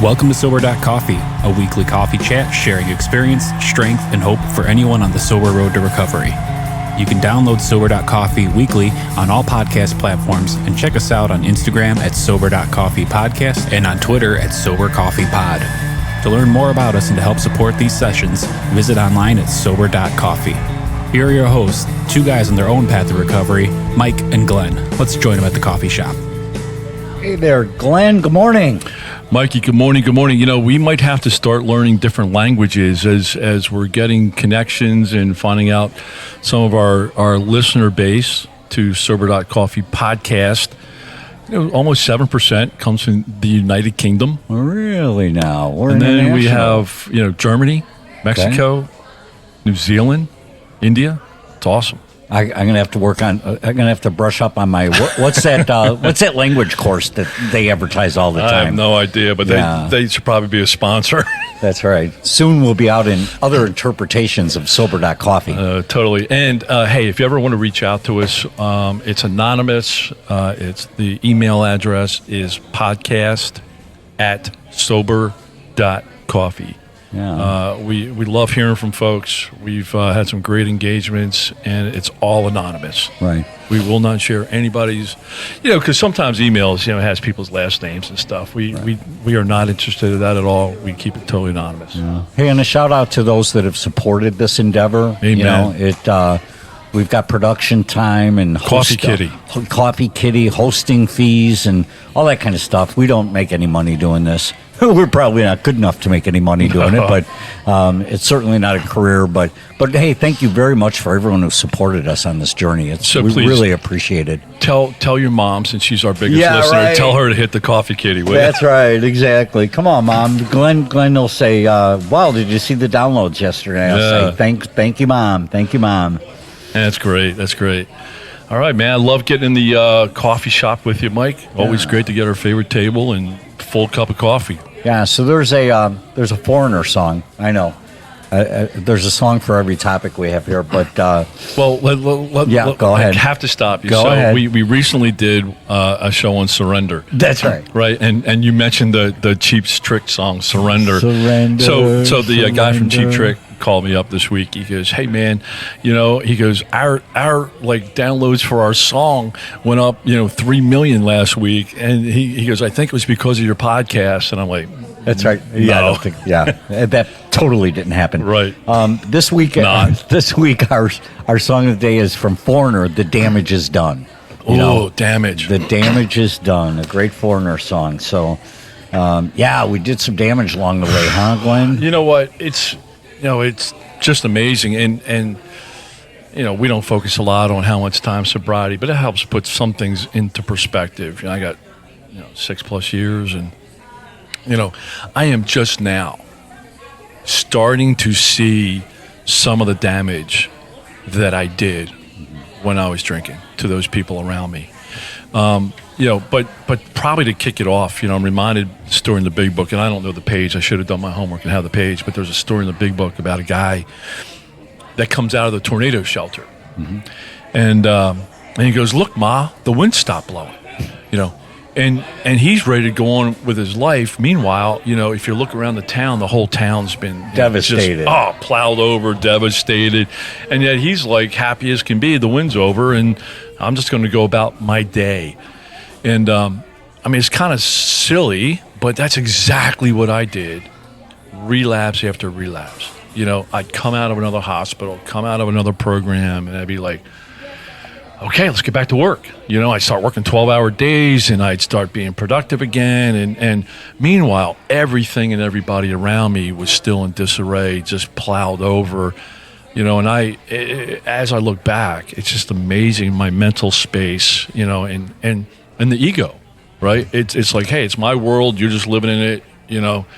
Welcome to Sober.Coffee, a weekly coffee chat sharing experience, strength, and hope for anyone on the sober road to recovery. You can download Sober.Coffee weekly on all podcast platforms and check us out on Instagram at Sober.Coffee Podcast and on Twitter at Sober.Coffee Pod. To learn more about us and to help support these sessions, visit online at Sober.Coffee. Here are your hosts, two guys on their own path to recovery, Mike and Glenn. Let's join them at the coffee shop. Hey there, Glenn. Good morning. Mikey, good morning. Good morning. You know, we might have to start learning different languages as we're getting connections and finding out some of our listener base to Sober.Coffee Podcast. You know, almost 7% comes from the United Kingdom. Really now? And then we have, Germany, Mexico, New Zealand, India. It's awesome. I'm gonna have to work on. I'm gonna have to brush up on my what's that language course that they advertise all the time? I have no idea, but they should probably be a sponsor. That's right. Soon we'll be out in other interpretations of Sober.Coffee. Totally. And hey, if you ever want to reach out to us, it's anonymous. It's the email address is podcast@sober.coffee. Yeah. We love hearing from folks. We've had some great engagements, and it's all anonymous. Right. We will not share anybody's, because sometimes emails, has people's last names and stuff. We are not interested in that at all. We keep it totally anonymous. Yeah. Hey, and a shout out to those that have supported this endeavor. Amen. We've got production time and Coffee Kitty, hosting fees, and all that kind of stuff. We don't make any money doing this. We're probably not good enough to make any money doing it, but it's certainly not a career. But hey, thank you very much for everyone who supported us on this journey. We really appreciate it. Tell your mom, since she's our biggest listener. Right. Tell her to hit the Coffee Kitty. That's right, exactly. Come on, Mom. Glenn will say, "Wow, did you see the downloads yesterday?" I'll say, "Thank you, Mom. Thank you, Mom." That's great. That's great. All right, man. I love getting in the coffee shop with you, Mike. Always great to get our favorite table and full cup of coffee. Yeah. So there's a Foreigner song. I know. There's a song for every topic we have here, but go ahead. I have to stop you. Go ahead. We recently did a show on surrender. That's right. Right, and you mentioned the Cheap Trick song, Surrender. Surrender. So the guy from Cheap Trick called me up this week. He goes, "Hey man, he goes, our like downloads for our song went up 3 million last week," and he goes, "I think it was because of your podcast." And I'm like, "That's right." No. Yeah, I don't think, that totally didn't happen. Right. This week, our song of the day is from Foreigner. "The Damage Is Done." Damage. The Damage Is Done. A great Foreigner song. So, we did some damage along the way, huh, Glenn? You know what? It's just amazing, and we don't focus a lot on how much time sobriety, but it helps put some things into perspective. I got 6+ years, and I am just now starting to see some of the damage that I did when I was drinking to those people around me. But probably to kick it off, I'm reminded the story in the big book, and I don't know the page. I should have done my homework and have the page, but there's a story in the big book about a guy that comes out of the tornado shelter. Mm-hmm. And he goes, "Look, Ma, the wind stopped blowing," and he's ready to go on with his life. Meanwhile, if you look around the town, the whole town's been devastated. Plowed over, devastated. And yet he's like happy as can be. The wind's over, and I'm just going to go about my day. And it's kind of silly, but that's exactly what I did. Relapse after relapse. I'd come out of another hospital, come out of another program, and I'd be like, okay, let's get back to work. I'd start working 12-hour days, and I'd start being productive again. And meanwhile, everything and everybody around me was still in disarray, just plowed over. And as I look back, it's just amazing, my mental space, and the ego, right? It's like, hey, it's my world. You're just living in it,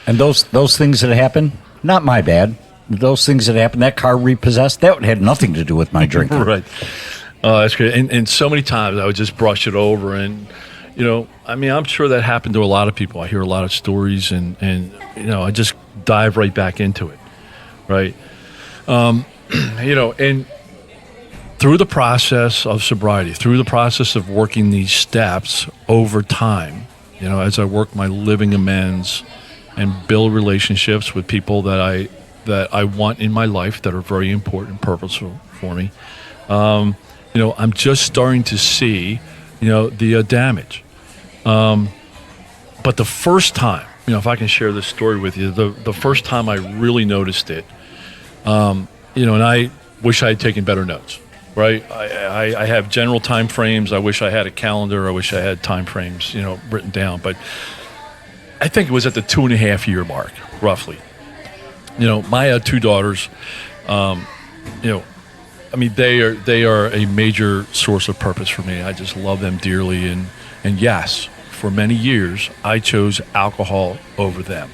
And those things that happen, not my bad. Those things that happened, that car repossessed, that had nothing to do with my drinking. Right. That's great. And so many times I would just brush it over. And, I'm sure that happened to a lot of people. I hear a lot of stories, and I just dive right back into it, right? And through the process of sobriety, through the process of working these steps over time, as I work my living amends and build relationships with people that I want in my life that are very important and purposeful for me. I'm just starting to see, the damage. But the first time, if I can share this story with you, the first time I really noticed it, and I wish I had taken better notes, right? I have general time frames. I wish I had a calendar. I wish I had time frames, written down. But I think it was at the 2.5 year mark, roughly. My 2 daughters, they are a major source of purpose for me. I just love them dearly. And yes, for many years, I chose alcohol over them.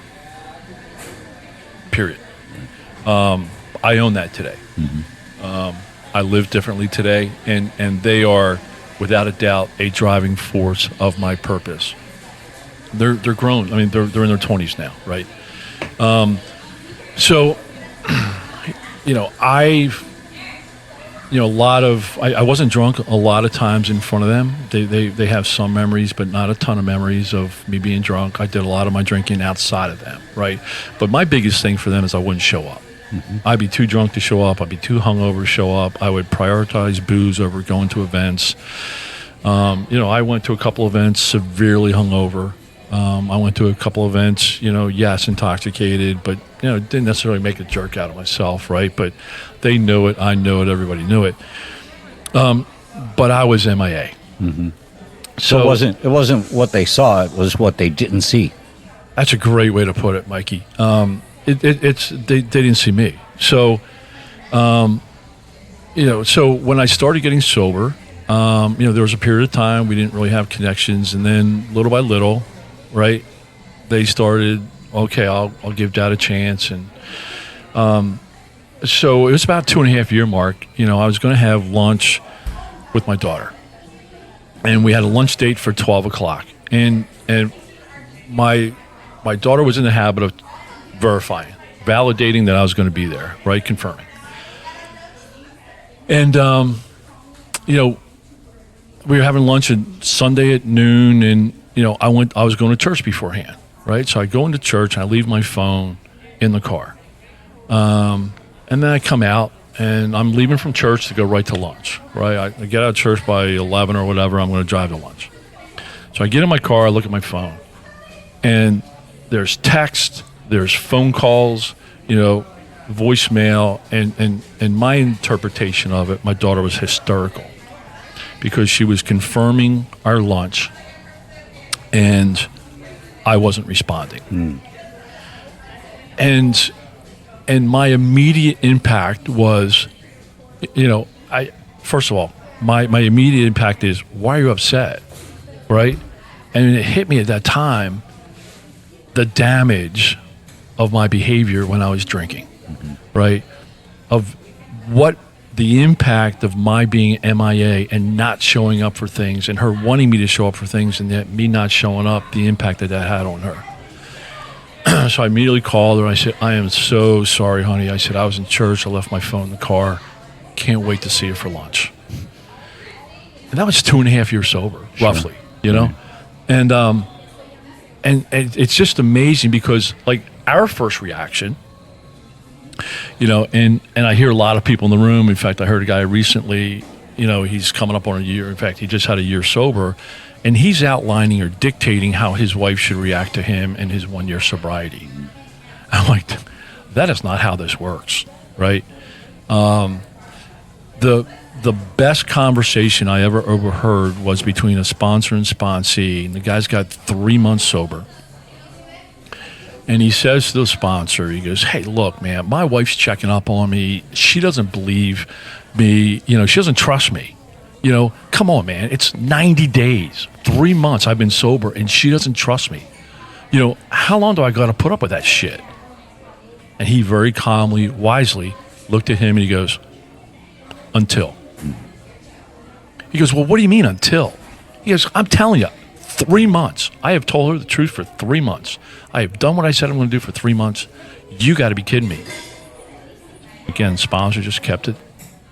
Period. I own that today. Mm-hmm. I live differently today, and they are, without a doubt, a driving force of my purpose. They're grown. I mean, they're in their 20s now, right? So, I wasn't drunk a lot of times in front of them. They have some memories, but not a ton of memories of me being drunk. I did a lot of my drinking outside of them, right? But my biggest thing for them is I wouldn't show up. Mm-hmm. I'd be too drunk to show up. I'd be too hungover to show up. I would prioritize booze over going to events. I went to a couple events severely hungover. I went to a couple events, yes, intoxicated, but, didn't necessarily make a jerk out of myself, right? But they knew it. I know it. Everybody knew it. But I was MIA. Mm-hmm. So it wasn't what they saw. It was what they didn't see. That's a great way to put it, Mikey. They didn't see me. So, so when I started getting sober, there was a period of time we didn't really have connections. And then little by little, right, they started, okay, I'll give Dad a chance. And so it was about 2.5 year mark. I was going to have lunch with my daughter. And we had a lunch date for 12 o'clock. And my daughter was in the habit of verifying, validating that I was going to be there, right, confirming. And, we were having lunch on Sunday at noon, and, I was going to church beforehand, right? So I go into church, and I leave my phone in the car. And then I come out, and I'm leaving from church to go right to lunch, right? I get out of church by 11 or whatever. I'm going to drive to lunch. So I get in my car, I look at my phone, and there's text, there's phone calls, voicemail, and my interpretation of it, my daughter was hysterical because she was confirming our lunch, and I wasn't responding. Mm. And my immediate impact was, first of all, my immediate impact is, why are you upset, right? And it hit me at that time, the damage of my behavior when I was drinking, mm-hmm. right? Of what the impact of my being MIA and not showing up for things, and her wanting me to show up for things, and that me not showing up, the impact that had on her. So I immediately called her. I said, I am so sorry, honey. I said, I was in church. I left my phone in the car. Can't wait to see you for lunch. And that was 2.5 years sober, sure. Roughly, Right. And it's just amazing because, like, our first reaction, and I hear a lot of people in the room. In fact, I heard a guy recently, he's coming up on a year. In fact, he just had a year sober, and he's outlining or dictating how his wife should react to him and his 1 year sobriety. I'm like, that is not how this works, right? The best conversation I ever overheard was between a sponsor and sponsee, and the guy's got 3 months sober. And he says to the sponsor, he goes, hey, look, man, my wife's checking up on me. She doesn't believe me. She doesn't trust me. Come on, man. It's 90 days, 3 months I've been sober, and she doesn't trust me. How long do I got to put up with that shit? And he very calmly, wisely looked at him and he goes, until. He goes, well, what do you mean until? He goes, I'm telling you, 3 months. I have told her the truth for 3 months. I have done what I said I'm going to do for 3 months. You got to be kidding me. Again, sponsor just kept it,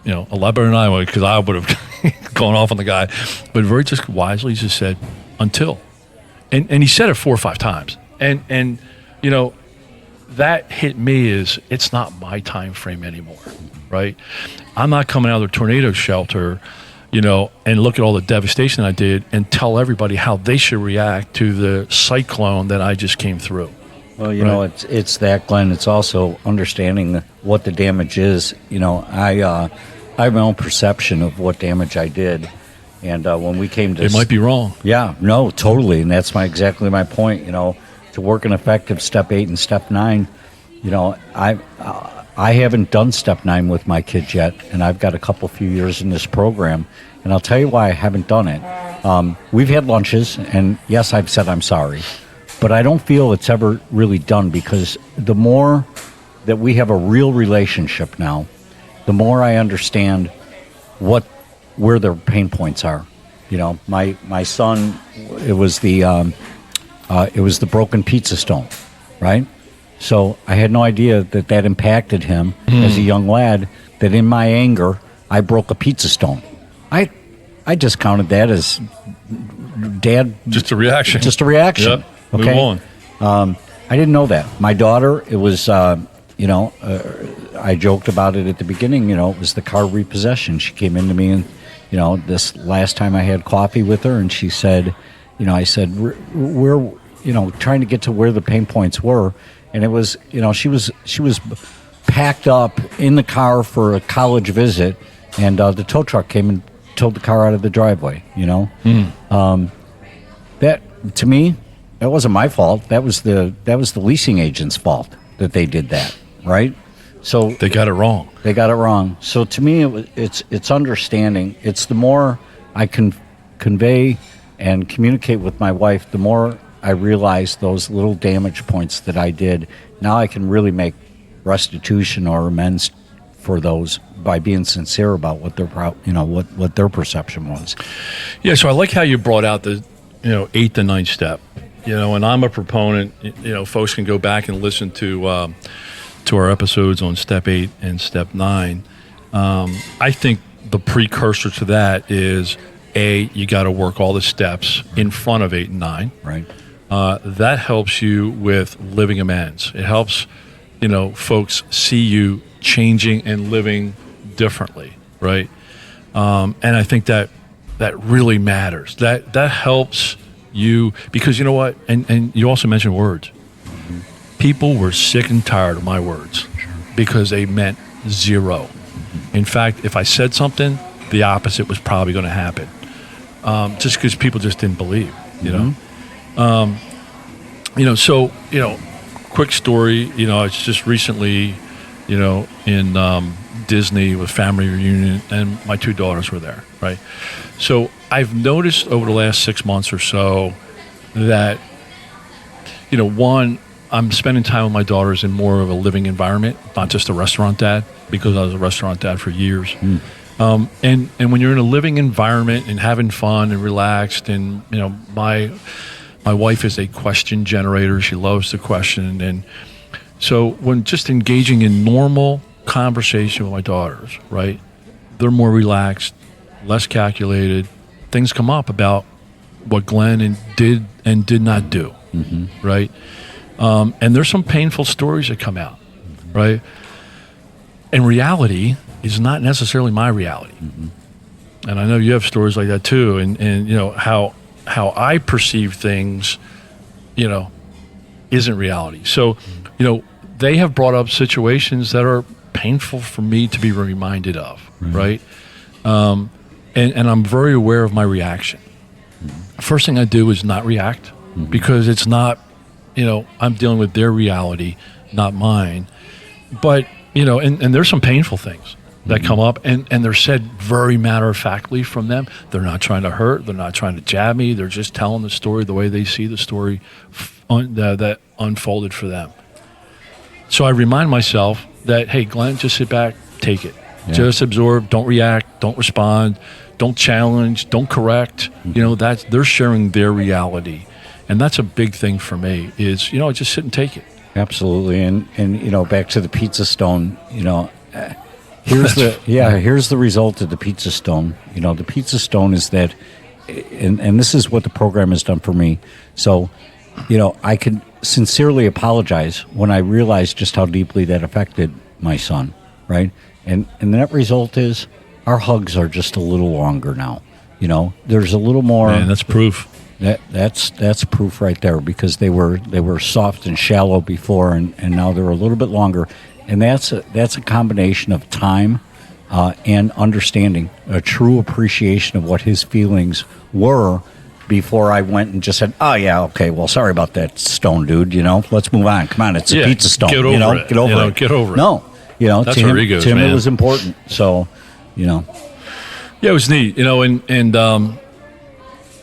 a lot better than I would, because I would have gone off on the guy. But very just wisely just said, until. And he said it 4 or 5 times. And that hit me is it's not my time frame anymore, right? I'm not coming out of the tornado shelter, and look at all the devastation I did and tell everybody how they should react to the cyclone that I just came through. Well, it's that, Glenn. It's also understanding what the damage is. I have my own perception of what damage I did. And when we came to... It might be wrong. Yeah, no, totally. And that's exactly my point. To work an effective step 8 and step 9, I haven't done step 9 with my kids yet, and I've got a few years in this program. And I'll tell you why I haven't done it. We've had lunches, and yes, I've said I'm sorry. But I don't feel it's ever really done, because the more that we have a real relationship now, the more I understand where their pain points are. My son, it was the broken pizza stone, right? So I had no idea that impacted him as a young lad, that in my anger, I broke a pizza stone. I just counted that as Dad. Just a reaction. Just a reaction. Yep. Okay. Move on. I didn't know that. My daughter, it was, I joked about it at the beginning, it was the car repossession. She came into me and, this last time I had coffee with her, and she said, I said, we're trying to get to where the pain points were. And it was, she was packed up in the car for a college visit, and the tow truck came and towed the car out of the driveway, that, to me, that wasn't my fault. That was the leasing agent's fault that they did that, right? So they got it wrong. They got it wrong. So to me, it's understanding. It's the more I can convey and communicate with my wife, the more I realize those little damage points that I did. Now I can really make restitution or amends for those by being sincere about what their what their perception was. Yeah. So I like how you brought out the 8th and 9th step. And I'm a proponent. Folks can go back and listen to our episodes on step 8 and step 9. I think the precursor to that is you got to work all the steps in front of 8 and 9. Right. That helps you with living amends. It helps, folks see you changing and living differently, right? And I think that really matters. That helps you, because you know what? And you also mentioned words. Mm-hmm. People were sick and tired of my words because they meant zero. Mm-hmm. In fact, if I said something, the opposite was probably going to happen. Just because people just didn't believe, So, quick story, it's just recently, in Disney with family reunion, and my 2 daughters were there, right? So I've noticed over the last 6 months or so that, one, I'm spending time with my daughters in more of a living environment, not just a restaurant dad, because I was a restaurant dad for years. And when you're in a living environment and having fun and relaxed, and my wife is a question generator. She loves to question, and so when just engaging in normal conversation with my daughters, right, they're more relaxed, less calculated. Things come up about what Glenn did and did not do, right? And there's some painful stories that come out, right? And reality is not necessarily my reality. And I know you have stories like that too, and how I perceive things, isn't reality. So, they have brought up situations that are painful for me to be reminded of, right? And I'm very aware of my reaction. First thing I do is not react, because it's not, I'm dealing with their reality, not mine. But, and there's some painful things that come up, and they're said very matter-of-factly from them. They're not trying to hurt. They're not trying to jab me. They're just telling the story the way they see the story that unfolded for them. So I remind myself that, hey, Glenn, just sit back, take it. Yeah. Just absorb, don't react, don't respond, don't challenge, don't correct. They're sharing their reality. And that's a big thing for me is, just sit and take it. Absolutely. And back to the pizza stone, here's the result of the pizza stone. The pizza stone is that, and this is what the program has done for me. So, I could sincerely apologize when I realized just how deeply that affected my son, right? And the net result is our hugs are just a little longer now. You know, there's a little more. Man, that's proof. That's proof right there, because they were soft and shallow before, and now they're a little bit longer, and that's a combination of time and understanding, a true appreciation of what his feelings were before I went and just said, "Oh yeah, okay, well, sorry about that stone, dude. You know, let's move on. Come on, it's a pizza stone. Get over you know, it. Get over it. Get over it. No, you know, that's to where him, he goes, to him man. it was important. So, you know, yeah, it was neat. You know, and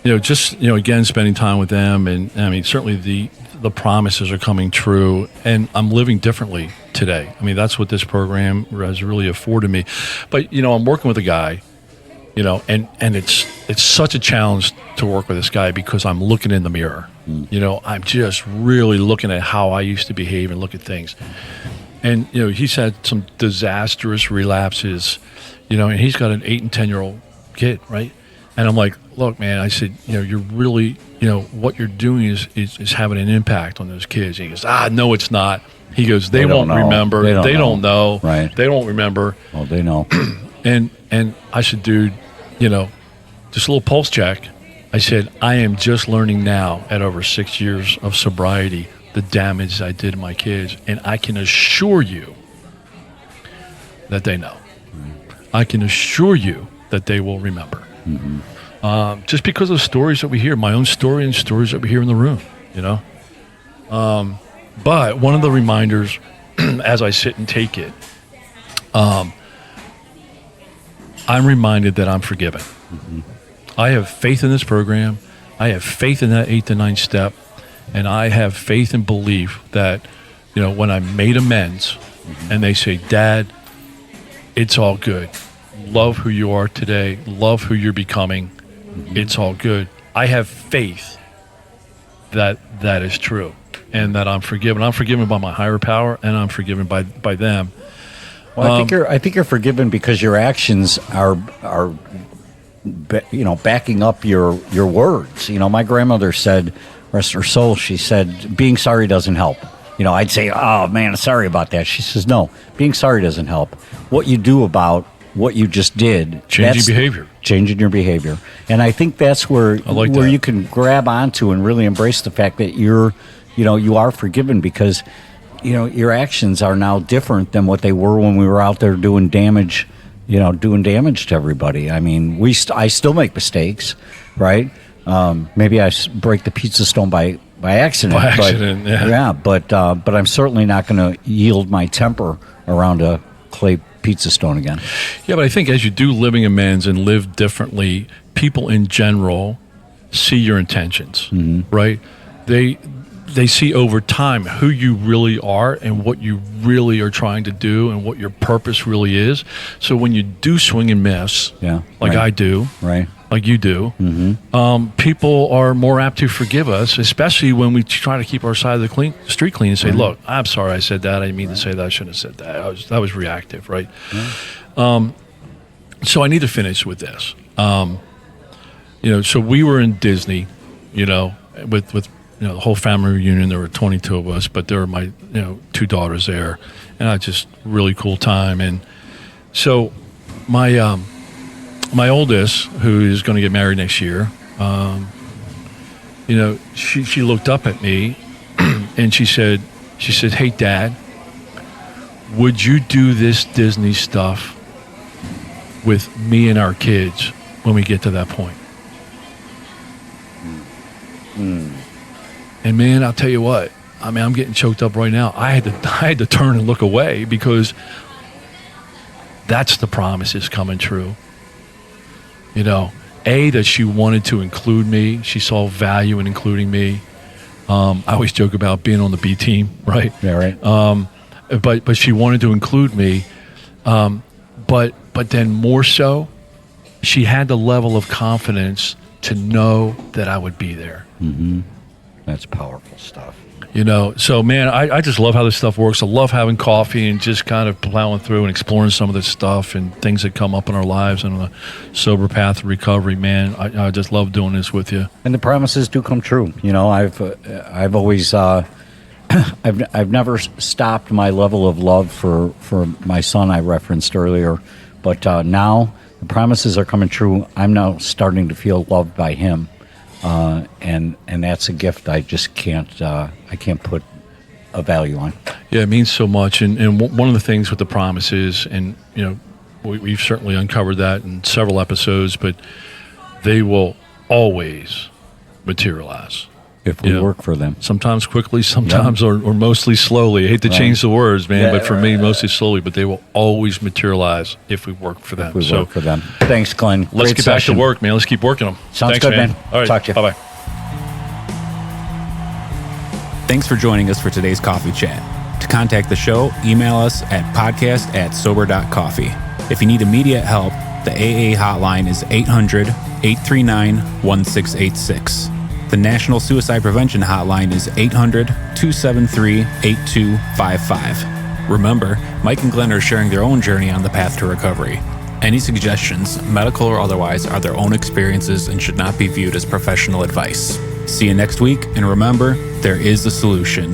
you know, just, you know, again, spending time with them, and I mean, certainly the promises are coming true, and I'm living differently today. I mean, that's what this program has really afforded me. But, you know, I'm working with a guy, you know, and it's such a challenge to work with this guy, because I'm looking in the mirror. You know, I'm just really looking at how I used to behave and look at things. And, you know, he's had some disastrous relapses, you know, and he's got an 8 and 10-year-old kid, right? And I'm like, look, man, I said, you know, you're really, you know, what you're doing is having an impact on those kids. And he goes, no, it's not. He goes, they won't remember. They don't know. Right. They don't remember. Well, they know. And I said, dude, you know, just a little pulse check. I said, I am just learning now at over 6 years of sobriety the damage I did to my kids. And I can assure you that they know. I can assure you that they will remember. Mm-hmm. Just because of the stories that we hear, my own story and stories that we hear in the room, you know. But one of the reminders, as I sit and take it, I'm reminded that I'm forgiven. Mm-hmm. I have faith in this program. I have faith in that 8 to 9 step, and I have faith and belief that, you know, when I made amends, and they say, Dad, it's all good. Love who you are today. Love who you're becoming. It's all good. I have faith that that is true, and that I'm forgiven. I'm forgiven by my higher power, and I'm forgiven by them. Well, I think you're forgiven because your actions are you know, backing up your words. You know, my grandmother said, rest her soul, she said, being sorry doesn't help. You know, I'd say, oh man, sorry about that. She says, no, being sorry doesn't help. What you do about what you just did, changing your behavior. And I think that's where you can grab onto and really embrace the fact that you are forgiven, because, you know, your actions are now different than what they were when we were out there doing damage to everybody. I mean, I still make mistakes, right? Maybe I break the pizza stone by accident. But I'm certainly not going to yield my temper around a clay pizza stone again. Yeah, but I think as you do living amends and live differently, people in general see your intentions, right? They see over time who you really are and what you really are trying to do and what your purpose really is. So when you do swing and miss, I do, right, like you do, people are more apt to forgive us, especially when we try to keep our side of the street clean and say, look, I'm sorry I said that. I didn't mean to say that. I shouldn't have said that. That was reactive, right? So I need to finish with this. You know, so we were in Disney, you know, with you know, the whole family reunion. There were 22 of us, but there were my, you know, 2 daughters there, and I just really cool time. And so my oldest, who is going to get married next year, you know, she looked up at me and she said, hey, Dad, would you do this Disney stuff with me and our kids when we get to that point? And man, I'll tell you what, I mean, I'm getting choked up right now. I had to turn and look away, because that's the promise is coming true. You know, that she wanted to include me. She saw value in including me. I always joke about being on the B team, right? Yeah, right. But she wanted to include me. But then more so, she had the level of confidence to know that I would be there. Mm-hmm. That's powerful stuff. You know, so man, I just love how this stuff works. I love having coffee and just kind of plowing through and exploring some of this stuff and things that come up in our lives and on the sober path of recovery. Man, I just love doing this with you. And the promises do come true. You know, I've always I've never stopped my level of love for my son I referenced earlier, but now the promises are coming true. I'm now starting to feel loved by him, and that's a gift I just can't put a value on. Yeah, it means so much. And one of the things with the promises, and we've certainly uncovered that in several episodes, but they will always materialize. If we work for them. Sometimes quickly, sometimes or mostly slowly. I hate to change the words, man, but for me, mostly slowly. But they will always materialize if we work for them. If we work for them. Thanks, Glenn. Let's get back to work, man. Let's keep working them. Sounds good, man. All right. Talk to you. Bye-bye. Thanks for joining us for today's coffee chat. To contact the show, email us at podcast@Sober.Coffee. If you need immediate help, the AA hotline is 800-839-1686. The National Suicide Prevention Hotline is 800-273-8255. Remember, Mike and Glenn are sharing their own journey on the path to recovery. Any suggestions, medical or otherwise, are their own experiences and should not be viewed as professional advice. See you next week, and remember, there is a solution.